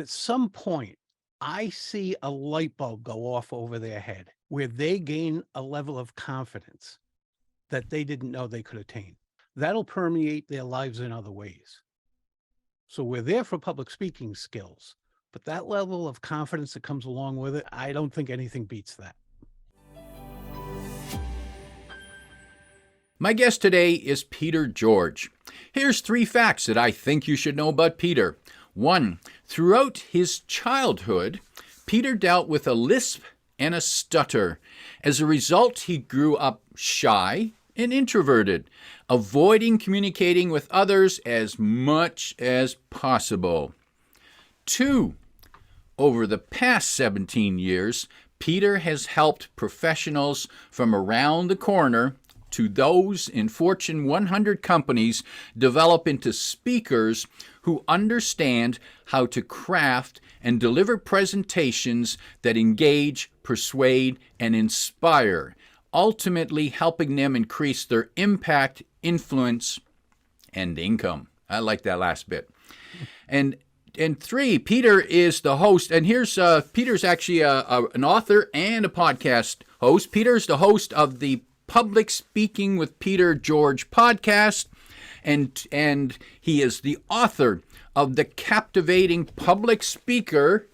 At some point, I see a light bulb go off over their head where they gain a level of confidence that they didn't know they could attain. That'll permeate their lives in other ways. So we're there for public speaking skills, but that level of confidence that comes along with it, I don't think anything beats that. My guest today is Peter George. Here's 3 facts that I think you should know about Peter. 1. Throughout his childhood, Peter dealt with a lisp and a stutter. As a result, he grew up shy and introverted, avoiding communicating with others as much as possible. 2. Over the past 17 years, Peter has helped professionals from around the corner to those in Fortune 100 companies develop into speakers who understand how to craft and deliver presentations that engage, persuade, and inspire, ultimately helping them increase their impact, influence, and income. I like that last bit. And 3, Peter is the host, and here's Peter's actually an author and a podcast host. Peter's the host of the Public Speaking with Peter George podcast, and he is the author of the Captivating Public Speaker.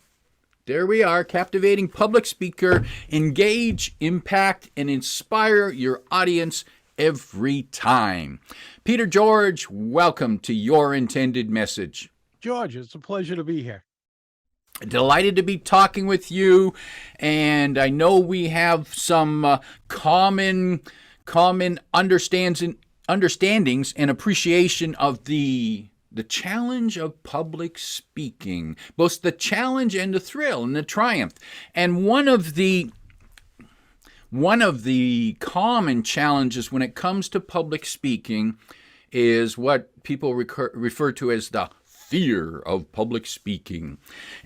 There we are, Captivating Public Speaker, Engage, Impact, and Inspire Your Audience Every Time. Peter George, welcome to Your Intended Message. George, it's a pleasure to be here. Delighted to be talking with you, and I know we have some common understandings and appreciation of the challenge of public speaking, both the challenge and the thrill and the triumph. And one of the common challenges when it comes to public speaking is what people refer to as the fear of public speaking.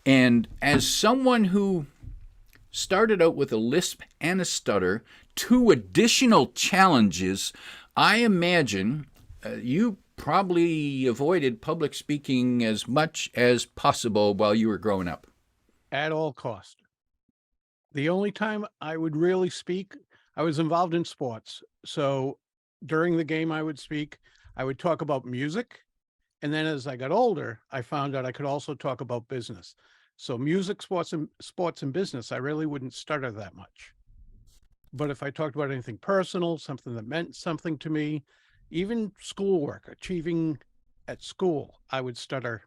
And as someone who started out with a lisp and a stutter, 2 additional challenges, I imagine you probably avoided public speaking as much as possible while you were growing up. At all cost. The only time I would really speak, I was involved in sports. So during the game I would speak, I would talk about music. And then as I got older, I found out I could also talk about business. So music, sports, and business, I really wouldn't stutter that much. But if I talked about anything personal, something that meant something to me, even schoolwork, achieving at school, I would stutter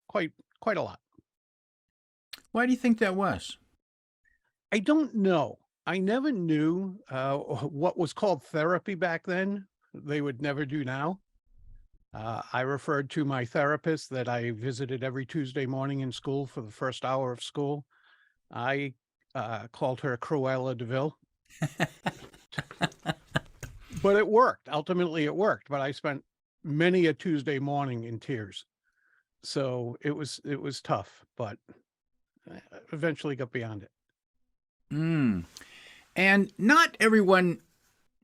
quite a lot. Why do you think that was? I don't know. I never knew what was called therapy back then. They would never do now. I referred to my therapist that I visited every Tuesday morning in school for the first hour of school. I called her Cruella de Vil. But it worked. Ultimately, it worked. But I spent many a Tuesday morning in tears. So it was tough, but I eventually got beyond it. And not everyone,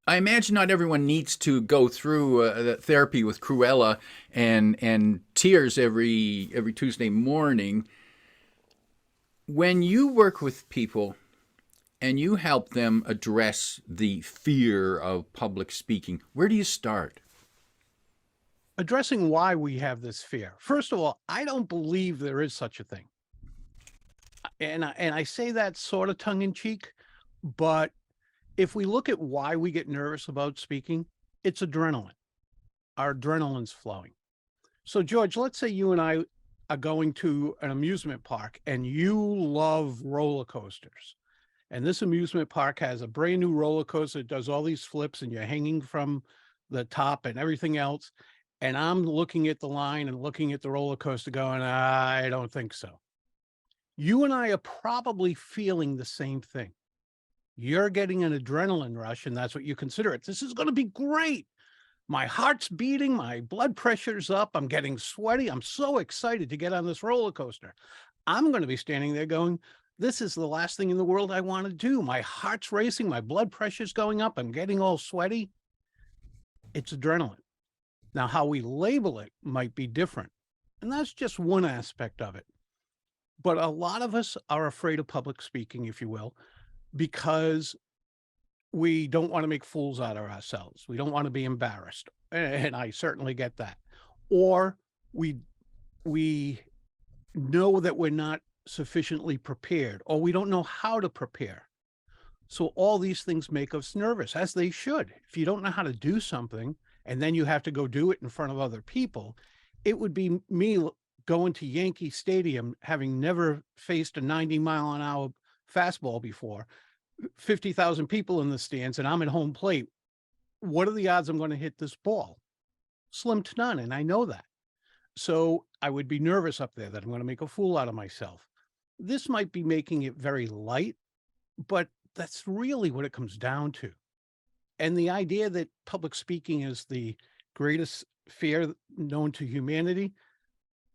I imagine not everyone needs to go through therapy with Cruella and tears every Tuesday morning. When you work with people and you help them address the fear of public speaking, where do you start? Addressing why we have this fear. First of all, I don't believe there is such a thing. And I say that sort of tongue in cheek, but if we look at why we get nervous about speaking, it's adrenaline. Our adrenaline's flowing. So George, let's say you and I are going to an amusement park and you love roller coasters. And this amusement park has a brand new roller coaster that does all these flips and you're hanging from the top and everything else. And I'm looking at the line and looking at the roller coaster going, I don't think so. You and I are probably feeling the same thing. You're getting an adrenaline rush, and that's what you consider it. This is going to be great. My heart's beating, my blood pressure's up, I'm getting sweaty. I'm so excited to get on this roller coaster. I'm going to be standing there going, this is the last thing in the world I want to do. My heart's racing, my blood pressure's going up, I'm getting all sweaty. It's adrenaline. Now, how we label it might be different. And that's just one aspect of it. But a lot of us are afraid of public speaking, if you will, because we don't want to make fools out of ourselves. We don't want to be embarrassed. And I certainly get that. Or we we know that we're not sufficiently prepared, or we don't know how to prepare. So all these things make us nervous, as they should. If you don't know how to do something and then you have to go do it in front of other people, it would be me going to Yankee Stadium, having never faced a 90-mile-an-hour fastball before, 50,000 people in the stands, and I'm at home plate. What are the odds I'm going to hit this ball? Slim to none, and I know that. So I would be nervous up there that I'm going to make a fool out of myself. This might be making it very light, but that's really what it comes down to. And the idea that public speaking is the greatest fear known to humanity,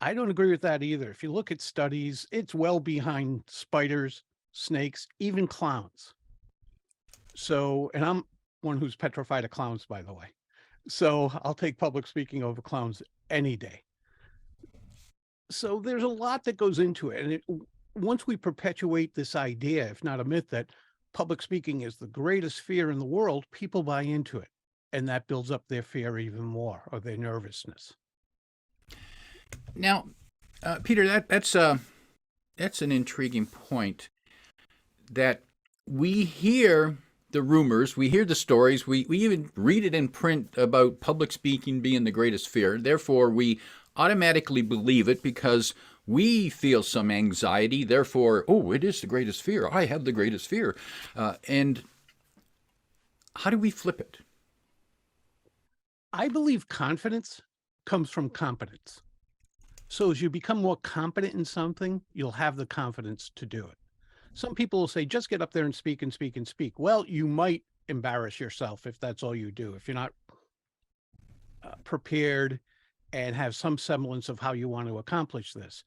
I don't agree with that either. If you look at studies, it's well behind spiders, snakes, even clowns. So, and I'm one who's petrified of clowns, by the way. So I'll take public speaking over clowns any day. So there's a lot that goes into it. And once we perpetuate this idea, if not a myth, that public speaking is the greatest fear in the world, people buy into it. And that builds up their fear even more, or their nervousness. Now, Peter, that's an intriguing point. That we hear the rumors, we hear the stories, we even read it in print about public speaking being the greatest fear. Therefore, we automatically believe it because we feel some anxiety. Therefore, oh, it is the greatest fear. I have the greatest fear. And how do we flip it? I believe confidence comes from competence. So as you become more competent in something, you'll have the confidence to do it. Some people will say, just get up there and speak and speak and speak. Well, you might embarrass yourself if that's all you do. If you're not prepared and have some semblance of how you want to accomplish this.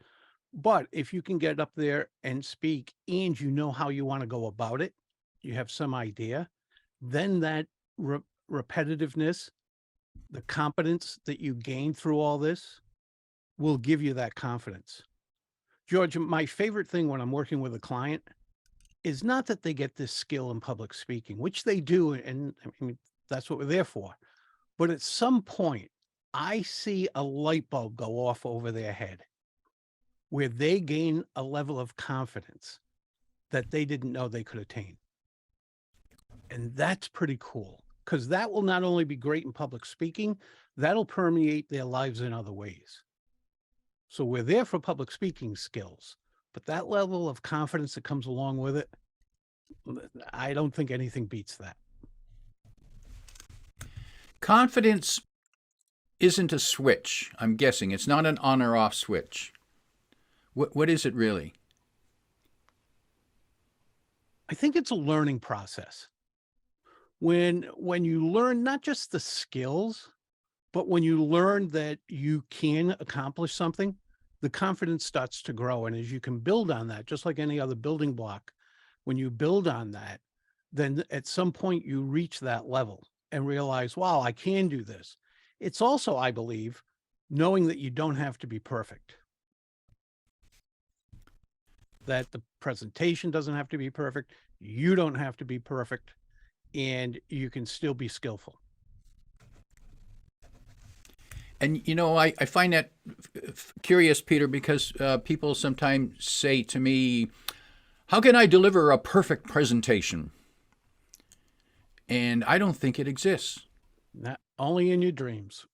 But if you can get up there and speak and you know how you want to go about it, you have some idea, then that repetitiveness, the competence that you gain through all this will give you that confidence. George, my favorite thing when I'm working with a client is not that they get this skill in public speaking, which they do, and I mean, that's what we're there for. But at some point, I see a light bulb go off over their head where they gain a level of confidence that they didn't know they could attain. And that's pretty cool, because that will not only be great in public speaking, that'll permeate their lives in other ways. So we're there for public speaking skills, but that level of confidence that comes along with it, I don't think anything beats that. Confidence isn't a switch, I'm guessing. It's not an on or off switch. What is it really? I think it's a learning process. When you learn not just the skills, but when you learn that you can accomplish something, the confidence starts to grow. And as you can build on that, just like any other building block, when you build on that, then at some point you reach that level and realize, wow, I can do this. It's also, I believe, knowing that you don't have to be perfect, that the presentation doesn't have to be perfect. You don't have to be perfect, and you can still be skillful. And I find that curious, Peter, because people sometimes say to me, how can I deliver a perfect presentation? And I don't think it exists. Not only in your dreams.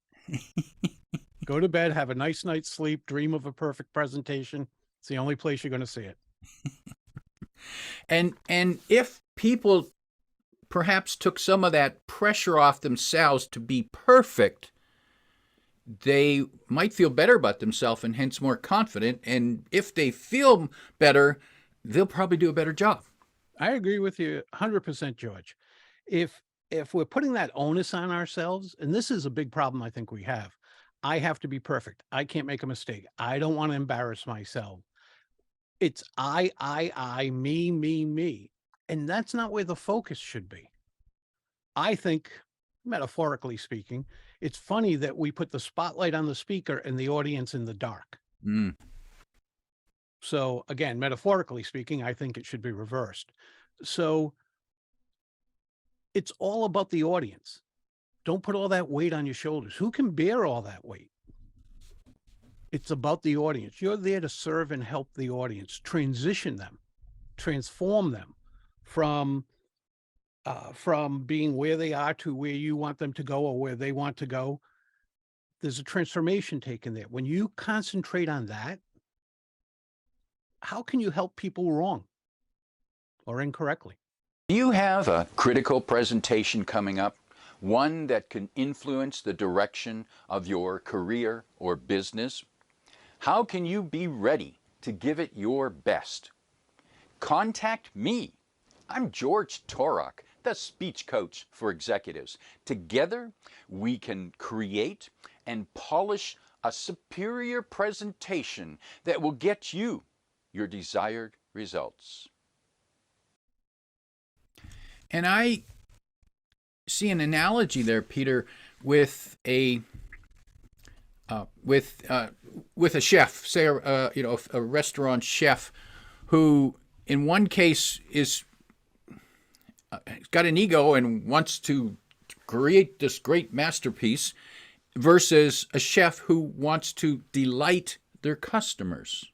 Go to bed, have a nice night's sleep, dream of a perfect presentation. It's the only place you're going to see it. And if people perhaps took some of that pressure off themselves to be perfect, they might feel better about themselves and hence more confident. And if they feel better, they'll probably do a better job. I agree with you 100%, George. If we're putting that onus on ourselves, and this is a big problem I think we have, I have to be perfect. I can't make a mistake. I don't want to embarrass myself. It's I, me. And that's not where the focus should be. I think, metaphorically speaking, it's funny that we put the spotlight on the speaker and the audience in the dark. Mm. So again, metaphorically speaking, I think it should be reversed. So it's all about the audience. Don't put all that weight on your shoulders. Who can bear all that weight? It's about the audience. You're there to serve and help the audience, transition them, transform them from being where they are to where you want them to go or where they want to go. There's a transformation taken there. When you concentrate on that, how can you help people wrong or incorrectly? Do you have a critical presentation coming up? One that can influence the direction of your career or business? How can you be ready to give it your best? Contact me. I'm George Torok, the speech coach for executives. Together, we can create and polish a superior presentation that will get you your desired results. And I see an analogy there, Peter, with a chef, say a restaurant chef, who in one case is got an ego and wants to create this great masterpiece, versus a chef who wants to delight their customers.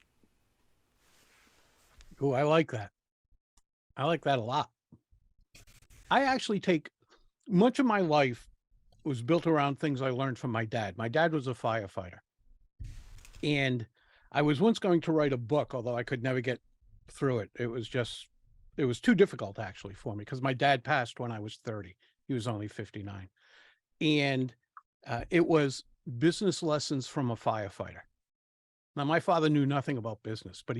Oh, I like that. I like that a lot. I actually take much of my life was built around things I learned from my dad. My dad was a firefighter. And I was once going to write a book, although I could never get through it. It was too difficult actually for me because my dad passed when I was 30. He was only 59. And it was business lessons from a firefighter. Now, my father knew nothing about business, but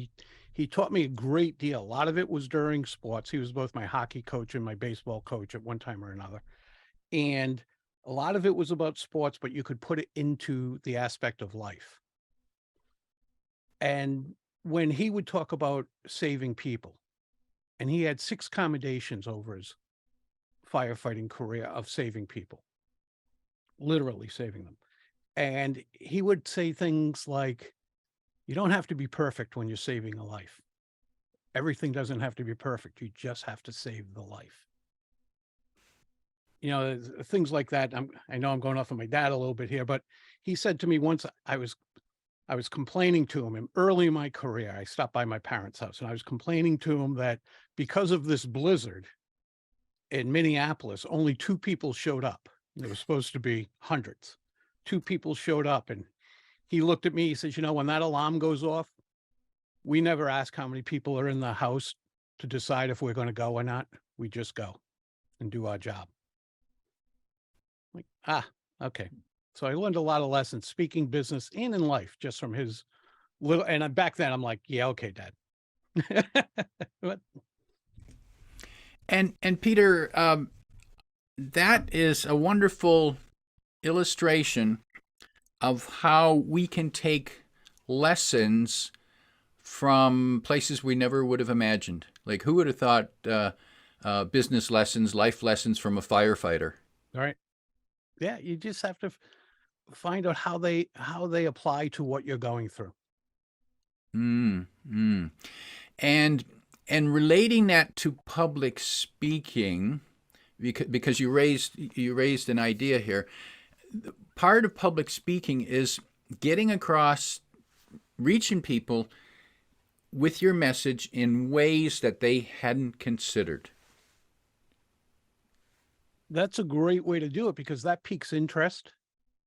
he taught me a great deal. A lot of it was during sports. He was both my hockey coach and my baseball coach at one time or another. And a lot of it was about sports, but you could put it into the aspect of life. And when he would talk about saving people, and he had 6 commendations over his firefighting career of saving people, literally saving them. And he would say things like, you don't have to be perfect when you're saving a life. Everything doesn't have to be perfect. You just have to save the life. You know, things like that. I know I'm going off of my dad a little bit here, but he said to me once, I was complaining to him early in my career. I stopped by my parents' house and I was complaining to him that because of this blizzard in Minneapolis, only 2 people showed up. There was supposed to be hundreds. 2 people showed up, and he looked at me, he says, when that alarm goes off, we never ask how many people are in the house to decide if we're going to go or not. We just go and do our job. Like, okay. So I learned a lot of lessons speaking business and in life just from his little, and back then I'm like, yeah, okay, Dad. But, and Peter, that is a wonderful illustration of how we can take lessons from places we never would have imagined. Like, who would have thought business lessons, life lessons from a firefighter? all right. Yeah, you just have to find out how they apply to what you're going through. And relating that to public speaking, because you raised an idea here. Part of public speaking is getting across, reaching people with your message in ways that they hadn't considered. That's a great way to do it because that piques interest.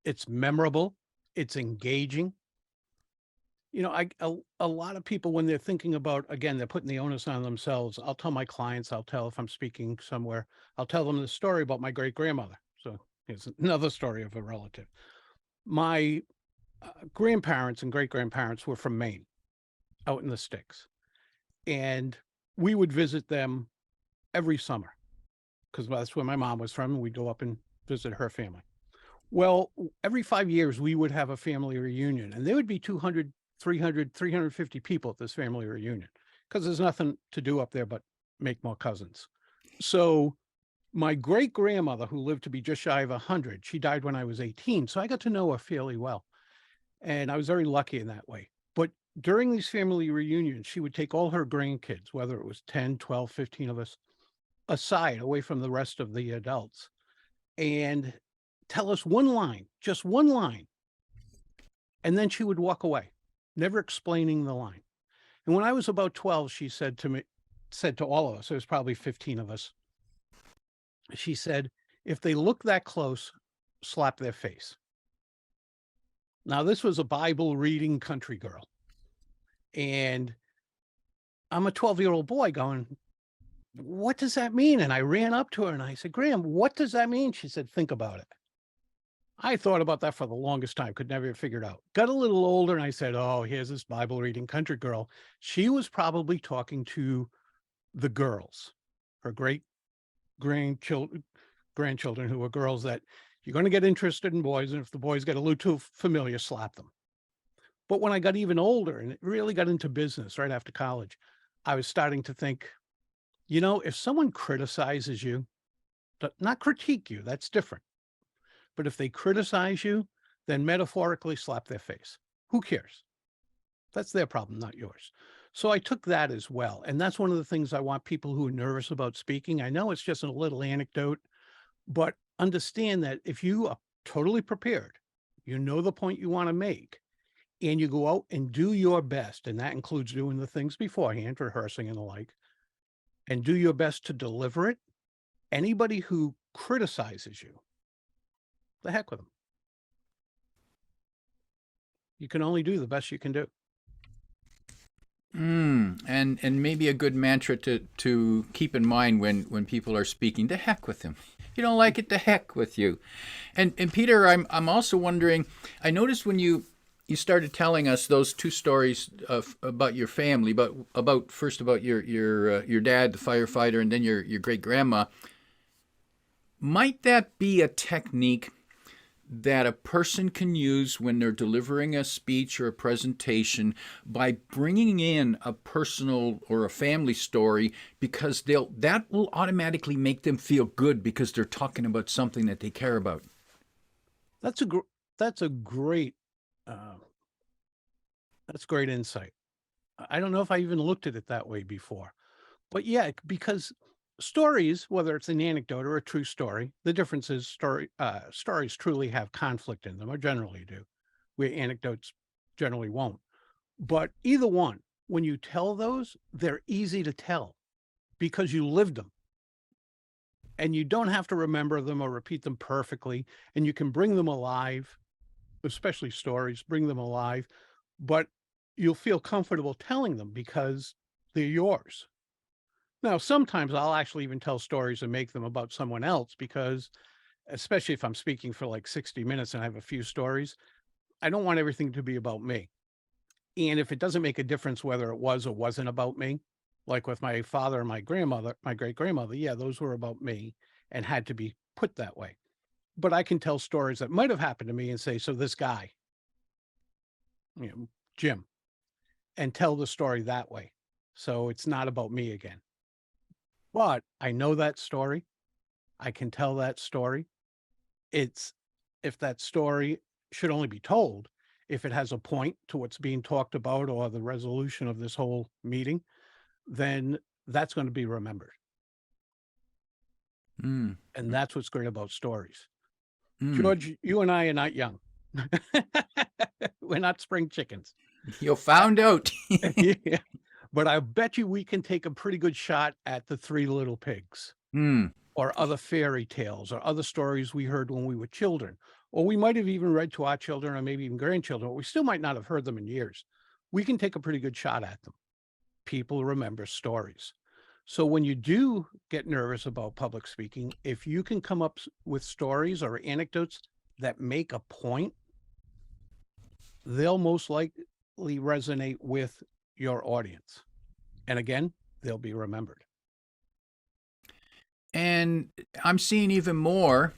It's memorable. It's engaging. A lot of people, when they're thinking about, again, they're putting the onus on themselves. I'll tell my clients, if I'm speaking somewhere, I'll tell them the story about my great-grandmother. So here's another story of a relative. My grandparents and great-grandparents were from Maine, out in the sticks. And we would visit them every summer because that's where my mom was from. And we'd go up and visit her family. Well, every 5 years, we would have a family reunion, and there would be 200, 300, 350 people at this family reunion because there's nothing to do up there but make more cousins. So my great-grandmother, who lived to be just shy of 100, she died when I was 18, so I got to know her fairly well. And I was very lucky in that way. But during these family reunions, she would take all her grandkids, whether it was 10, 12, 15 of us, aside away from the rest of the adults, and tell us one line, just one line, and then she would walk away, never explaining the line. And when I was about 12, she said to all of us, there was probably 15 of us, she said, if they look that close, slap their face. Now, this was a Bible reading country girl. And I'm a 12-year-old boy going, what does that mean? And I ran up to her and I said, Graham, what does that mean? She said, think about it. I thought about that for the longest time, could never figure it out. Got a little older and I said, oh, here's this Bible reading country girl. She was probably talking to the girls, her great grandchildren who were girls that you're going to get interested in boys. And if the boys get a little too familiar, slap them. But when I got even older and really got into business right after college, I was starting to think, if someone criticizes you, not critique you, that's different. But if they criticize you, then metaphorically slap their face. Who cares? That's their problem, not yours. So I took that as well. And that's one of the things I want people who are nervous about speaking. I know it's just a little anecdote, but understand that if you are totally prepared, you know the point you want to make, and you go out and do your best, and that includes doing the things beforehand, rehearsing and the like, and do your best to deliver it, anybody who criticizes you, the heck with them. You can only do the best you can do. And maybe a good mantra to keep in mind when people are speaking, the heck with them. You don't like it, the heck with you. And Peter, I'm also wondering, I noticed when you started telling us those two stories about your family, but about your dad, the firefighter, and then your great grandma. Might that be a technique that a person can use when they're delivering a speech or a presentation by bringing in a personal or a family story, because that will automatically make them feel good because they're talking about something that they care about? That's great insight. I don't know if I even looked at it that way before, but yeah, because stories, whether it's an anecdote or a true story, the difference is stories truly have conflict in them, or generally do, where anecdotes generally won't. But either one, when you tell those, they're easy to tell because you lived them. And you don't have to remember them or repeat them perfectly, and you can bring them alive, especially stories, bring them alive, but you'll feel comfortable telling them because they're yours. Now, sometimes I'll actually even tell stories and make them about someone else because, especially if I'm speaking for like 60 minutes and I have a few stories, I don't want everything to be about me. And if it doesn't make a difference whether it was or wasn't about me, like with my father and my grandmother, my great grandmother, yeah, those were about me and had to be put that way. But I can tell stories that might have happened to me and say, so this guy, Jim, and tell the story that way. So it's not about me again. But I know that story. I can tell that story. If that story should only be told if it has a point to what's being talked about or the resolution of this whole meeting, then that's going to be remembered. And that's what's great about stories. George, you and I are not young. We're not spring chickens. You found out. Yeah. But I bet you we can take a pretty good shot at the Three Little Pigs or other fairy tales or other stories we heard when we were children, or we might have even read to our children or maybe even grandchildren, but we still might not have heard them in years. We can take a pretty good shot at them. People remember stories. So when you do get nervous about public speaking, if you can come up with stories or anecdotes that make a point, they'll most likely resonate with your audience. And again, they'll be remembered. And I'm seeing even more,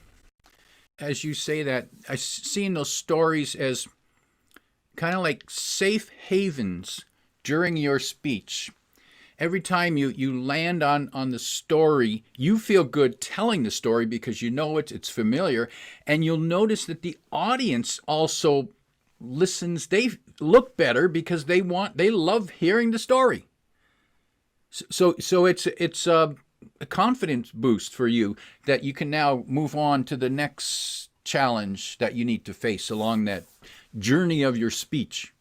as you say that, I'm seeing those stories as kind of like safe havens during your speech. Every time you land on the story, you feel good telling the story because you know it's familiar, and you'll notice that the audience also listens. They look better because they love hearing the story. So it's a confidence boost for you that you can now move on to the next challenge that you need to face along that journey of your speech.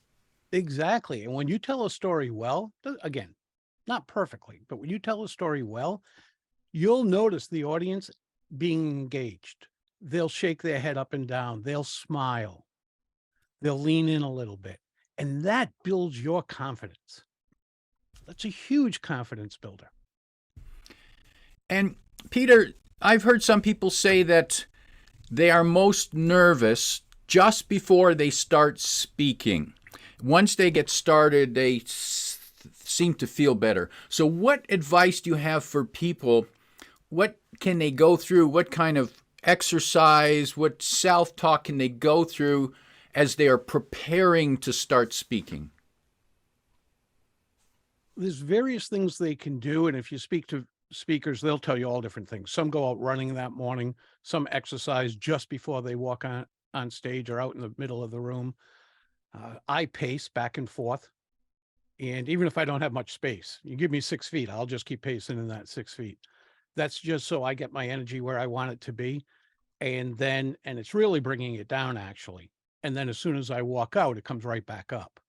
Exactly. And when you tell a story well, again, not perfectly, but when you tell a story well, you'll notice the audience being engaged. They'll shake their head up and down. They'll smile. They'll lean in a little bit. And that builds your confidence. That's a huge confidence builder. And Peter, I've heard some people say that they are most nervous just before they start speaking. Once they get started, they seem to feel better. So what advice do you have for people? What can they go through? What kind of exercise, what self-talk can they go through as they are preparing to start speaking? There's various things they can do. And if you speak to speakers, they'll tell you all different things. Some go out running that morning, some exercise just before they walk on stage or out in the middle of the room. I pace back and forth. And even if I don't have much space, you give me 6 feet, I'll just keep pacing in that 6 feet. That's just so I get my energy where I want it to be. And it's really bringing it down actually. And then as soon as I walk out, it comes right back up.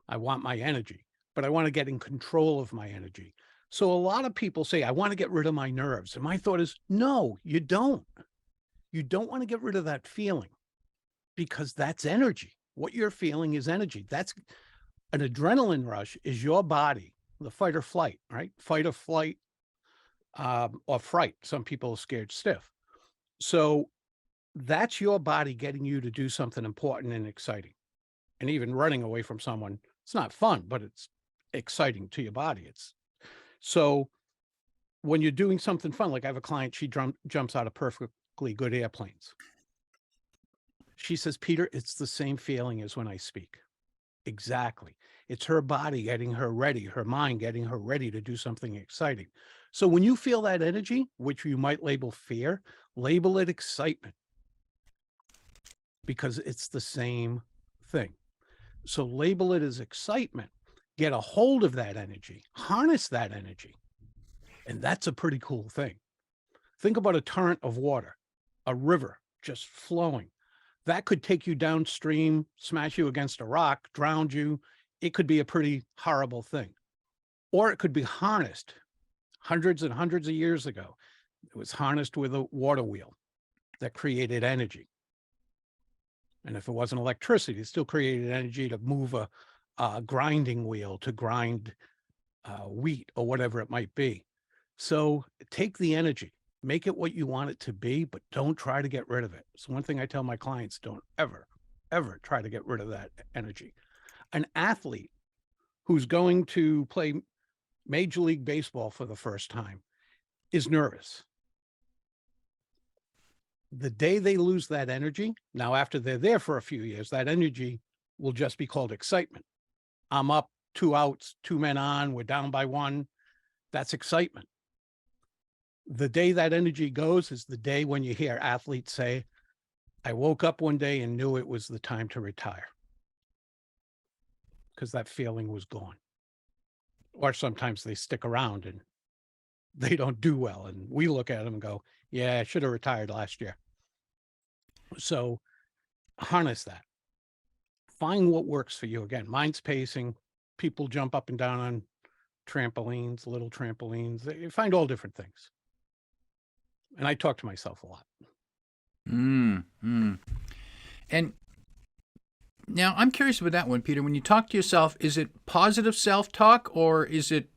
I want my energy, but I want to get in control of my energy. So a lot of people say, I want to get rid of my nerves. And my thought is, no, you don't. You don't want to get rid of that feeling because that's energy. What you're feeling is energy. That's an adrenaline rush is your body, the fight or flight, right? Fight or flight, or fright. Some people are scared stiff. So that's your body getting you to do something important and exciting. And even running away from someone, it's not fun, but it's exciting to your body. So when you're doing something fun, like I have a client, she jumps out of perfectly good airplanes. She says, Peter, it's the same feeling as when I speak. Exactly. It's her body getting her ready, her mind getting her ready to do something exciting. So when you feel that energy, which you might label fear, label it excitement because it's the same thing. So label it as excitement, get a hold of that energy, harness that energy. And that's a pretty cool thing. Think about a torrent of water, a river just flowing. That could take you downstream, smash you against a rock, drown you. It could be a pretty horrible thing. Or it could be harnessed hundreds and hundreds of years ago. It was harnessed with a water wheel that created energy. And if it wasn't electricity, it still created energy to move a grinding wheel to grind wheat or whatever it might be. So take the energy, make it what you want it to be, but don't try to get rid of it. So one thing I tell my clients, don't ever, ever try to get rid of that energy. An athlete who's going to play Major League Baseball for the first time is nervous. The day they lose that energy, now after they're there for a few years, that energy will just be called excitement. I'm up, 2 outs, 2 men on, we're down by 1. That's excitement. The day that energy goes is the day when you hear athletes say, I woke up one day and knew it was the time to retire. Because that feeling was gone. Or sometimes they stick around and they don't do well. And we look at them and go, yeah, I should have retired last year. So harness that. Find what works for you. Again, mine's pacing. People jump up and down on trampolines, little trampolines. They find all different things. And I talk to myself a lot. And now I'm curious about that one, Peter. When you talk to yourself, is it positive self-talk or is it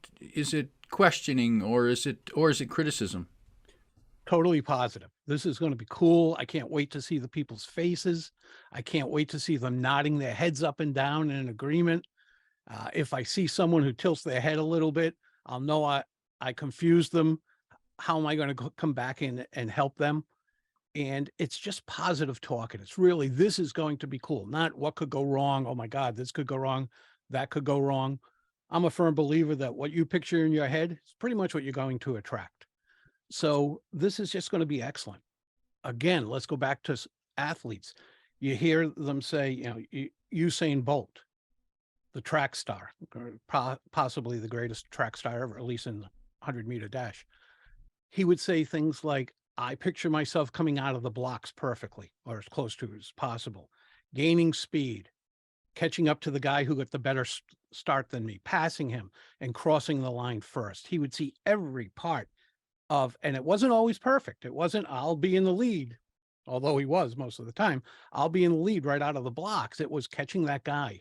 questioning or is it criticism? Totally positive. This is going to be cool. I can't wait to see the people's faces. I can't wait to see them nodding their heads up and down in agreement. If I see someone who tilts their head a little bit, I'll know I confused them. How am I going to come back in and help them? And it's just positive talk. And it's really, this is going to be cool. Not what could go wrong. Oh my God, this could go wrong. That could go wrong. I'm a firm believer that what you picture in your head is pretty much what you're going to attract. So this is just going to be excellent. Again, let's go back to athletes. You hear them say, Usain Bolt. the track star, or possibly the greatest track star ever, at least in the 100-meter dash. He would say things like, I picture myself coming out of the blocks perfectly, or as close to it as possible, gaining speed, catching up to the guy who got the better start than me, passing him, and crossing the line first. He would see every part of, and it wasn't always perfect. It wasn't, I'll be in the lead, although he was most of the time. I'll be in the lead right out of the blocks. It was catching that guy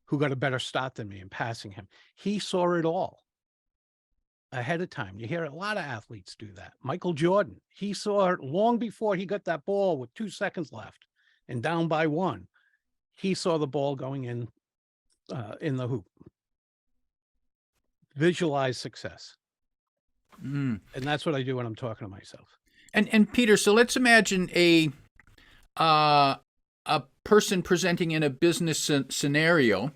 who got a better start than me and passing him. He saw it all ahead of time. You hear a lot of athletes do that. Michael Jordan, he saw it long before he got that ball with 2 seconds left and down by 1. He saw the ball going in the hoop. Visualize success. And that's what I do when I'm talking to myself. And Peter, so let's imagine a person presenting in a business scenario,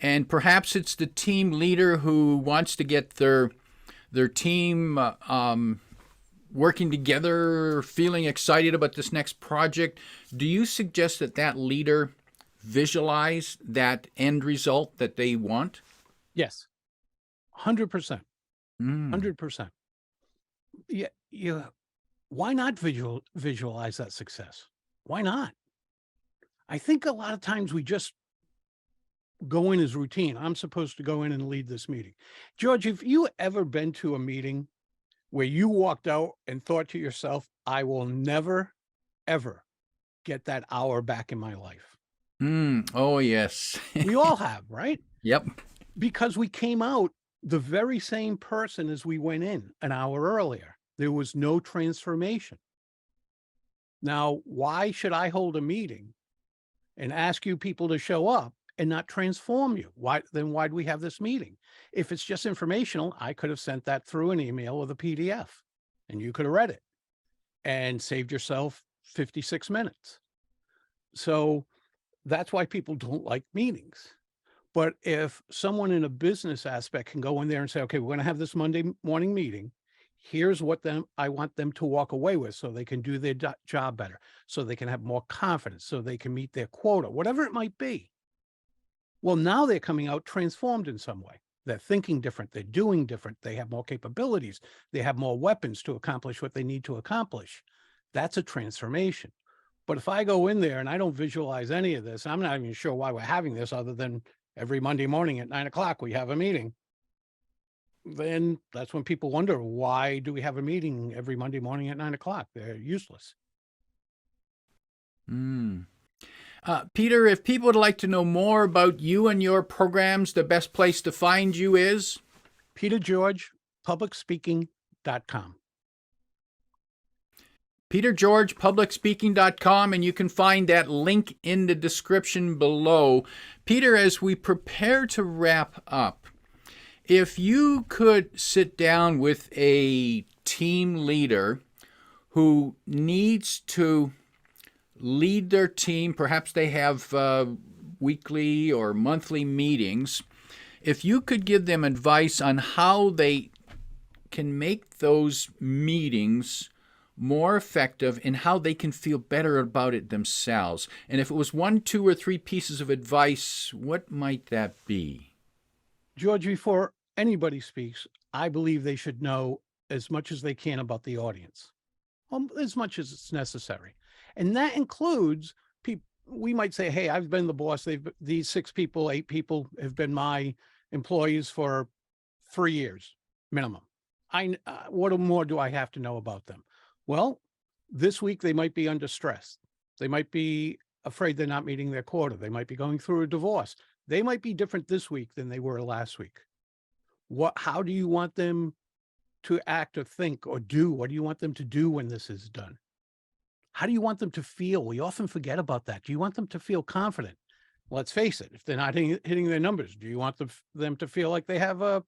and perhaps it's the team leader who wants to get their team working together, feeling excited about this next project. Do you suggest that leader visualize that end result that they want? Yes, 100%. 100%. Yeah. Why not visualize that success? Why not? I think a lot of times we just go in as routine. I'm supposed to go in and lead this meeting. George, have you ever been to a meeting where you walked out and thought to yourself, I will never, ever get that hour back in my life? Oh, yes. We all have, right? Yep. Because we came out the very same person as we went in an hour earlier. There was no transformation. Now, why should I hold a meeting and ask you people to show up and not transform you? Why do we have this meeting? If it's just informational, I could have sent that through an email with a PDF and you could have read it and saved yourself 56 minutes. So that's why people don't like meetings. But if someone in a business aspect can go in there and say, okay, we're going to have this Monday morning meeting. Here's what I want them to walk away with so they can do their job better, so they can have more confidence, so they can meet their quota, whatever it might be. Well, now they're coming out transformed in some way. They're thinking different. They're doing different. They have more capabilities. They have more weapons to accomplish what they need to accomplish. That's a transformation. But if I go in there and I don't visualize any of this, I'm not even sure why we're having this other than every Monday morning at 9 o'clock, we have a meeting. Then that's when people wonder, why do we have a meeting every Monday morning at 9 o'clock? They're useless. Peter, if people would like to know more about you and your programs, the best place to find you is? PeterGeorgePublicSpeaking.com. PeterGeorgePublicSpeaking.com, and you can find that link in the description below. Peter, as we prepare to wrap up, if you could sit down with a team leader who needs to lead their team, perhaps they have weekly or monthly meetings, if you could give them advice on how they can make those meetings more effective and how they can feel better about it themselves, and if it was 1, 2, or 3 pieces of advice, what might that be? George, before anybody speaks, I believe they should know as much as they can about the audience, as much as it's necessary. And that includes people. We might say, hey, I've been the boss. These 6 people, 8 people have been my employees for 3 years minimum. What more do I have to know about them? Well, this week they might be under stress. They might be afraid they're not meeting their quota. They might be going through a divorce. They might be different this week than they were last week. How do you want them to act or think or do? What do you want them to do when this is done? How do you want them to feel? We often forget about that. Do you want them to feel confident? Let's face it, if they're not hitting their numbers, do you want them to feel like they have a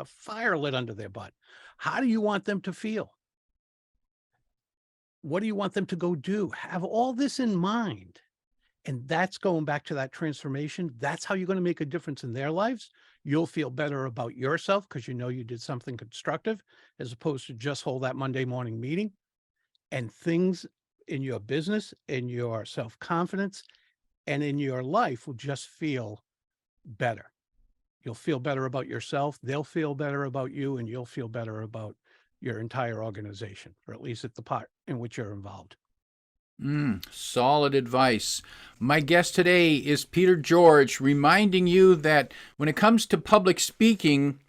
fire lit under their butt? How do you want them to feel? What do you want them to go do? Have all this in mind. And that's going back to that transformation. That's how you're going to make a difference in their lives. You'll feel better about yourself because you know you did something constructive, as opposed to just hold that Monday morning meeting. And things in your business, in your self-confidence, and in your life will just feel better. You'll feel better about yourself, they'll feel better about you, and you'll feel better about your entire organization, or at least at the part in which you're involved. Solid advice. My guest today is Peter George, reminding you that when it comes to public speaking,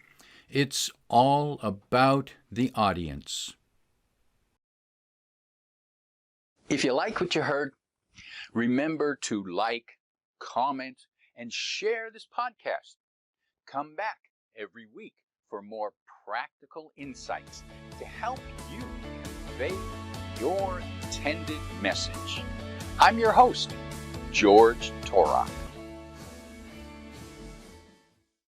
it's all about the audience. If you like what you heard, remember to like, comment, and share this podcast. Come back every week for more practical insights to help you convey your intended message. I'm your host, George Torok.